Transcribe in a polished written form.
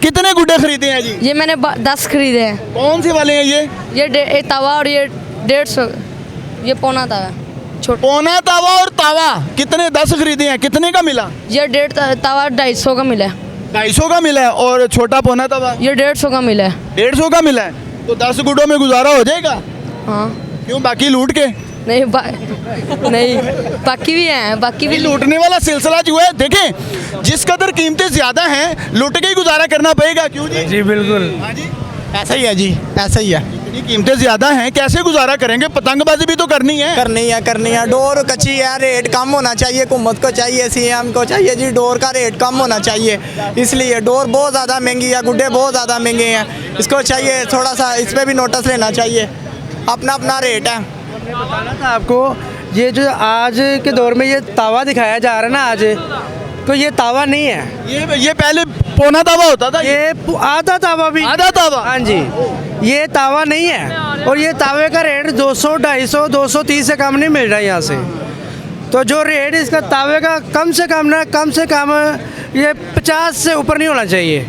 कितने गुड्डे खरीदे हैं जी? ये मैंने 10 खरीदे हैं। कौन से वाले हैं ये? ये तवा और ये 150, ये पौना तवा छोटा। पौना तवा और तावा कितने? 10 खरीदे हैं। कितने का मिला? ये 1.5 तवा 250 का मिला है। 250 का मिला है। और छोटा पौना तवा ये 150 का मिला है। 150 का मिला है। तो 10 गुड्डों में गुजारा हो जाएगा? हाँ। क्यों, बाकी लूट के? नहीं नहीं, बाकी भी हैं, बाकी भी। लूटने वाला सिलसिला जो है, देखें जिस कदर कीमतें ज्यादा हैं लूट के ही गुजारा करना पड़ेगा। क्यों जी? जी बिल्कुल, हाँ जी, ऐसा ही है जी, ऐसा ही है। इतनी कीमतें ज्यादा हैं, कैसे गुजारा करेंगे? पतंगबाजी भी तो करनी है। करनी है। डोर कच्ची है, रेट कम होना चाहिए। हुकूमत को चाहिए, सीएम को चाहिए जी, डोर का रेट कम होना चाहिए। इसलिए डोर बहुत ज़्यादा महंगी है, गुड्डे बहुत ज़्यादा महंगे हैं। इसको चाहिए थोड़ा सा, इस पर भी नोटिस लेना चाहिए। अपना अपना रेट है। बताना था आपको, ये जो आज के दौर में ये तावा दिखाया जा रहा है ना आज, तो ये तावा नहीं है। ये पहले पौना तवा होता था। ये आधा तावा भी। आधा तावा? हाँ जी, ये तावा नहीं है। और ये तावे का रेट 200, 250, 230 से कम नहीं मिल रहा है यहाँ से। तो जो रेट इसका तावे का कम से कम ये 50 से ऊपर नहीं होना चाहिए।